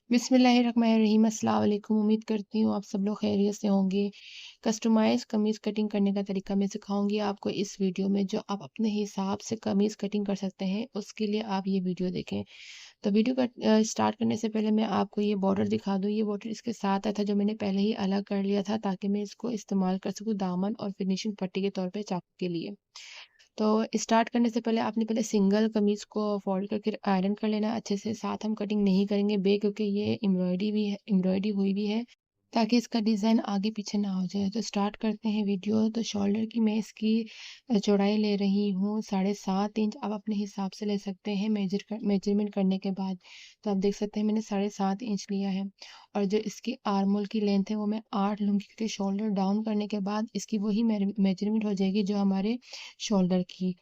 बिस्मिल्लाहिर्रहमानिर्रहीम। अस्सलाम वालेकुम। उम्मीद करती हूँ आप सब लोग खैरियत से होंगे। कस्टमाइज़ कमीज़ कटिंग करने का तरीका मैं सिखाऊंगी आपको इस वीडियो में, जो आप अपने हिसाब से कमीज़ कटिंग कर सकते हैं। उसके लिए आप ये वीडियो देखें। तो वीडियो का स्टार्ट करने से पहले मैं आपको ये बॉर्डर दिखा दूँ। ये बॉर्डर इसके साथ आया था, जो मैंने पहले ही अलग कर लिया था ताकि मैं इसको इस्तेमाल कर सकूँ दामन और फिनिशिंग पट्टी के तौर पे चाकू के लिए। तो स्टार्ट करने से पहले आपने पहले सिंगल कमीज़ को फ़ोल्ड करके आयरन कर लेना है अच्छे से। साथ हम कटिंग नहीं करेंगे क्योंकि ये एम्ब्रॉयडरी हुई भी है, ताकि इसका डिज़ाइन आगे पीछे ना हो जाए। तो स्टार्ट करते हैं वीडियो। तो शोल्डर की मैं इसकी चौड़ाई ले रही हूँ 7.5 इंच। आप अपने हिसाब से ले सकते हैं मेजरमेंट करने के बाद। तो आप देख सकते हैं मैंने 7.5 इंच लिया है। और जो इसकी आर्म होल की लेंथ है वो मैं 8 लूँगी, क्योंकि शोल्डर डाउन करने के बाद इसकी वही मेजरमेंट हो जाएगी जो हमारे शोल्डर की।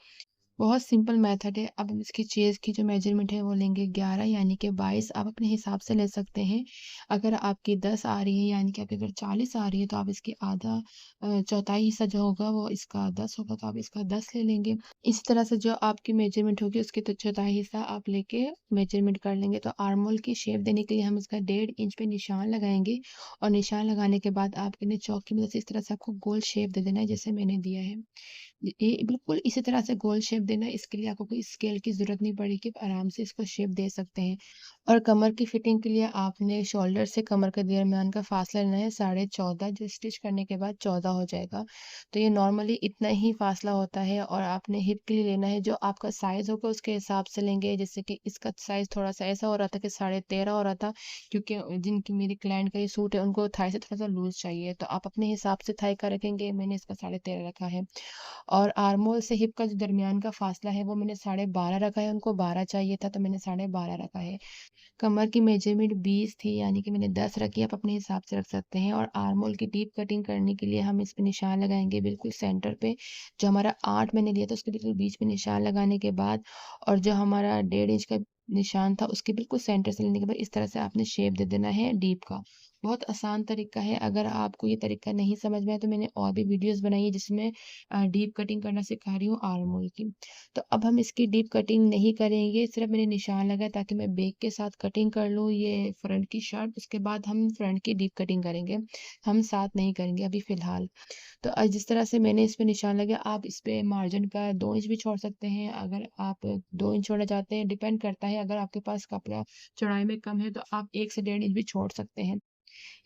बहुत सिंपल मेथड है। अब हम इसकी चेस्ट की जो मेजरमेंट है वो लेंगे 11, यानी कि 22। आप अपने हिसाब से ले सकते हैं। अगर आपकी 10 आ रही है, यानी कि आपकी अगर 40 आ रही है, तो आप इसकी आधा चौथाई हिस्सा जो होगा वो इसका 10 होगा, तो आप इसका 10 ले लेंगे। इसी तरह से जो आपकी मेजरमेंट होगी उसके तो चौथाई हिस्सा आप लेके मेजरमेंट कर लेंगे। तो आर्म होल की शेप देने के लिए हम इसका 1.5 इंच पे निशान लगाएंगे। और निशान लगाने के बाद आपने चौक की मदद से इस तरह से आपको गोल शेप दे देना है, जैसे मैंने दिया है। ये बिल्कुल इसी तरह से गोल शेप देना है। इसके लिए आपको कोई स्केल की ज़रूरत नहीं पड़ेगी, आप आराम से इसको शेप दे सकते हैं। और कमर की फिटिंग के लिए आपने शोल्डर से कमर के दरमियान का फासला लेना है 14.5, जो स्टिच करने के बाद 14 हो जाएगा। तो ये नॉर्मली इतना ही फासला होता है। और आपने हिप के लिए लेना है, जो आपका साइज़ होगा उसके हिसाब से लेंगे। जैसे कि इसका साइज़ थोड़ा-सा ऐसा हो रहा था कि 13.5 हो रहा था, क्योंकि जिनकी मेरी क्लाइंट का ये सूट है उनको थाई से थोड़ा-सा लूज़ चाहिए। तो आप अपने हिसाब से थाई का रखेंगे, मैंने इसका 13.5 रखा है। और आर्म होल से हिप का जो दरमियान का फासला है वो मैंने 12.5 रखा है, उनको 12 चाहिए था तो मैंने 12.5 रखा है। कमर की मेजरमेंट 20 थी, यानी कि मैंने 10 रखी है, आप अपने हिसाब से रख सकते हैं। और आर्म होल की डीप कटिंग करने के लिए हम इस पे निशान लगाएँगे बिल्कुल सेंटर पे। जो हमारा 8 मैंने लिया था उसके बिल्कुल बीच में निशान लगाने के बाद, और जो हमारा 1.5 इंच का निशान था उसके बिल्कुल सेंटर से लेने के बाद इस तरह से आपने शेप दे देना है डीप का। बहुत आसान तरीका है। अगर आपको ये तरीका नहीं समझ में आया तो मैंने और भी वीडियोज़ बनाई है जिसमें डीप कटिंग करना सिखा रही हूँ आर्म होल की। तो अब हम इसकी डीप कटिंग नहीं करेंगे, सिर्फ मैंने निशान लगाया ताकि मैं बैक के साथ कटिंग कर लूँ ये फ्रंट की शर्ट। उसके बाद हम फ्रंट की डीप कटिंग करेंगे, हम साथ नहीं करेंगे अभी फ़िलहाल। तो जिस तरह से मैंने इस पे निशान लगाया, आप इस पे मार्जिन का 2 इंच भी छोड़ सकते हैं। अगर आप 2 इंच छोड़ना चाहते हैं, डिपेंड करता है। अगर आपके पास कपड़ा चौड़ाई में कम है तो आप 1 से 1.5 इंच भी छोड़ सकते हैं।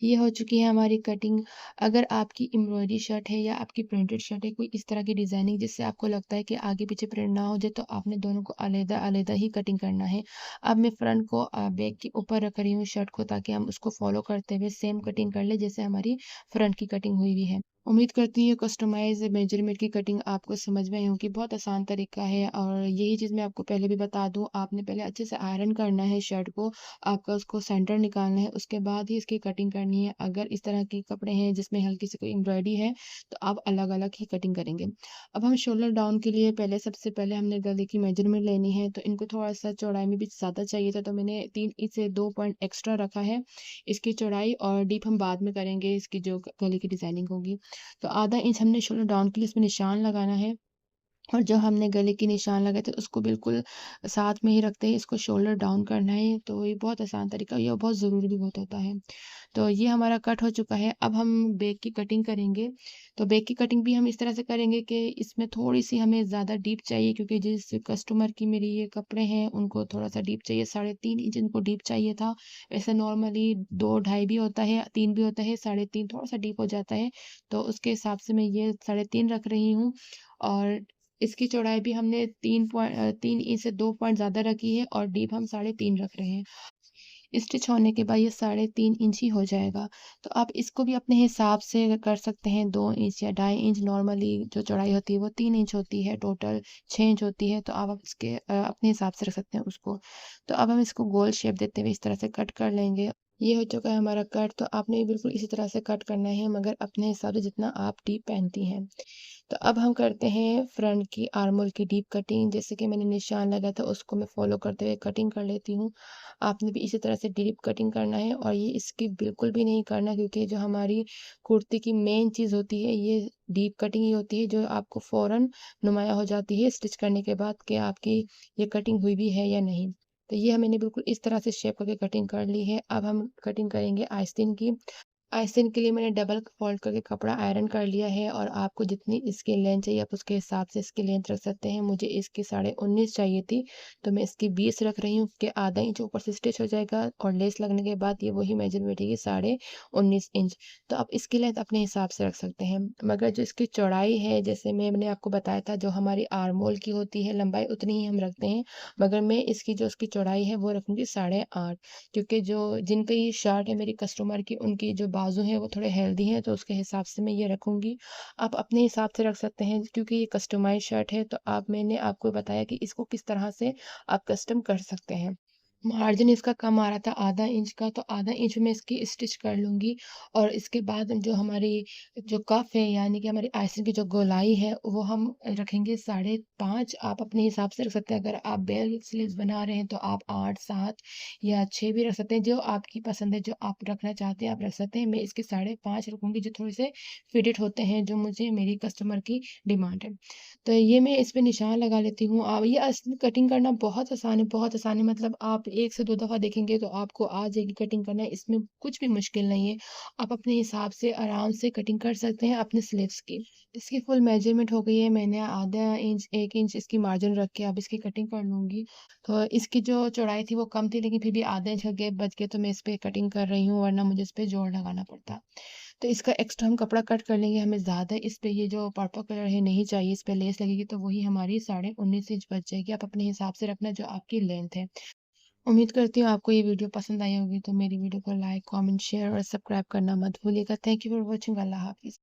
ये हो चुकी है हमारी कटिंग। अगर आपकी एम्ब्रॉयडरी शर्ट है या आपकी प्रिंटेड शर्ट है, कोई इस तरह की डिज़ाइनिंग जिससे आपको लगता है कि आगे पीछे प्रिंट ना हो जाए, तो आपने दोनों को अलग-अलग ही कटिंग करना है। अब मैं फ्रंट को बैक के ऊपर रख रही हूँ शर्ट को, ताकि हम उसको फ़ॉलो करते हुए सेम कटिंग कर लें जैसे हमारी फ्रंट की कटिंग हुई हुई है। उम्मीद करती हूँ कस्टमाइज़ मेजरमेंट की कटिंग आपको समझ में आई होगी। बहुत आसान तरीका है। और यही चीज़ मैं आपको पहले भी बता दूँ, आपने पहले अच्छे से आयरन करना है शर्ट को। आपका उसको सेंटर निकालना है, उसके बाद ही इसकी कटिंग करनी है। अगर इस तरह के कपड़े हैं जिसमें हल्की सी कोई एम्ब्रॉयडरी है, तो आप अलग-अलग ही कटिंग करेंगे। अब हम शोल्डर डाउन के लिए सबसे पहले हमने गले की मेजरमेंट लेनी है, तो इनको थोड़ा-सा चौड़ाई में भी ज़्यादा चाहिए था, तो मैंने 3 इंच से 2 पॉइंट एक्स्ट्रा रखा है इसकी चौड़ाई। और डीप हम बाद में करेंगे, इसकी जो गले की डिज़ाइनिंग होगी। तो आधा इंच हमने शोल्डर डाउन के लिए इसमें निशान लगाना है। और जो हमने गले के निशान लगाए थे उसको बिल्कुल साथ में ही रखते ही इसको शोल्डर डाउन करना है। तो ये बहुत आसान तरीका है, ये बहुत ज़रूरी भी बहुत होता है। तो ये हमारा कट हो चुका है। अब हम बैक की कटिंग करेंगे। तो बैक की कटिंग भी हम इस तरह से करेंगे कि इसमें थोड़ी-सी हमें ज़्यादा डीप चाहिए, क्योंकि जिस कस्टमर की मेरी ये कपड़े हैं उनको थोड़ा-सा डीप चाहिए, 3.5 इंच उनको डीप चाहिए था। ऐसा नॉर्मली 2 ढाई भी होता है, 3 भी होता है, 3.5 थोड़ा-सा डीप हो जाता है। तो उसके हिसाब से मैं ये 3.5 रख रही हूँ। और इसकी चौड़ाई भी हमने 3 इंच से 2 पॉइंट ज़्यादा रखी है, और डीप हम 3.5 रख रहे हैं। स्टिच होने के बाद ये 3.5 इंच ही हो जाएगा। तो आप इसको भी अपने हिसाब से कर सकते हैं, 2 इंच या ढाई इंच। नॉर्मली जो चौड़ाई होती है वो 3 इंच होती है, टोटल 6 इंच होती है। तो आप इसके अपने हिसाब से रख सकते हैं उसको। तो अब हम इसको गोल शेप देते हुए इस तरह से कट कर लेंगे। ये हो चुका है हमारा कट। तो आपने भी बिल्कुल इसी तरह से कट करना है, मगर अपने हिसाब से जितना आप डीप पहनती हैं। तो अब हम करते हैं फ्रंट की आर्म होल की डीप कटिंग। जैसे कि मैंने निशान लगाया था उसको मैं फॉलो करते हुए कटिंग कर लेती हूँ। आपने भी इसी तरह से डीप कटिंग करना है, और ये स्किप बिल्कुल भी नहीं करना, क्योंकि जो हमारी कुर्ती की मेन चीज़ होती है ये डीप कटिंग ही होती है, जो आपको फ़ौरन नुमाया हो जाती है स्टिच करने के बाद कि आपकी ये कटिंग हुई भी है या नहीं। तो ये मैंने बिल्कुल इस तरह से शेप करके कटिंग कर ली है। अब हम कटिंग करेंगे आस्तीन की। आस्तीन के लिए मैंने डबल फ़ोल्ड करके कपड़ा आयरन कर लिया है और आपको जितनी इसकी लेंथ चाहिए आप उसके हिसाब से इसकी लेंथ रख सकते हैं। मुझे इसकी 19.5 चाहिए थी, तो मैं इसकी 20 रख रही हूँ कि आधा इंच ऊपर से स्टिच हो जाएगा और लेस लगने के बाद ये वही मेजरमेंट बैठेगी 19.5 इंच। तो आप इसकी लेंथ अपने हिसाब से रख सकते हैं। मगर जो इसकी चौड़ाई है, जैसे मैंने आपको बताया था जो हमारी आर्म होल की होती है लंबाई उतनी ही हम रखते हैं, मगर मैं इसकी जो उसकी चौड़ाई है वो रखूँगी 8.5, क्योंकि जो जिनकी ये शर्ट है मेरी कस्टमर की, उनकी जो बाजू हैं वो थोड़े हेल्दी हैं, तो उसके हिसाब से मैं ये रखूँगी। आप अपने हिसाब से रख सकते हैं क्योंकि ये कस्टमाइज़ शर्ट है, तो आप मैंने आपको बताया कि इसको किस तरह से आप कस्टम कर सकते हैं। मार्जिन इसका कम आ रहा था आधा इंच का, तो आधा इंच में इसकी स्टिच कर लूँगी और इसके बाद जो हमारी जो कफ है यानी कि हमारी आइसिंग की जो गोलाई है वो हम रखेंगे 5.5। आप अपने हिसाब से रख सकते हैं। अगर आप बेल स्लीव्स बना रहे हैं तो आप 8, 7 या 6 भी रख सकते हैं। जो आपकी पसंद है, जो आप रखना चाहते हैं आप रख सकते हैं। मैं इसके 5.5 रखूँगी जो थोड़े से फिटेड होते हैं, जो मुझे मेरी कस्टमर की डिमांड है। तो ये मैं इस पे निशान लगा लेती हूँ। ये असली कटिंग करना बहुत आसान है, बहुत आसान है। मतलब आप 1 से 2 दफ़ा देखेंगे तो आपको आ जाएगी कटिंग करना, इसमें कुछ भी मुश्किल नहीं है। आप अपने हिसाब से आराम से कटिंग कर सकते हैं अपने स्लीव्स की। इसकी फुल मेज़रमेंट हो गई है, मैंने आधा इंच, 1 इंच इसकी मार्जिन रख के अब इसकी कटिंग कर लूँगी। तो इसकी जो चौड़ाई थी वो कम थी, लेकिन फिर भी आधा इंच का गैप बच गया, तो मैं इस पे कटिंग कर रही हूँ, वरना मुझे इस पे जोड़ लगाना पड़ता। तो इसका एक्स्ट्रा हम कपड़ा कट कर लेंगे, हमें ज़्यादा इस पे ये जो पर्पल कलर है नहीं चाहिए, इस पे लेस लगेगी तो वही हमारी 19.5 इंच बच जाएगी। आप अपने हिसाब से रखना जो आपकी लेंथ है। उम्मीद करती हूँ आपको ये वीडियो पसंद आई होगी, तो मेरी वीडियो को लाइक, कमेंट, शेयर और सब्सक्राइब करना मत भूलिएगा। Thank you for watching. अल्लाह हाफ़िज़।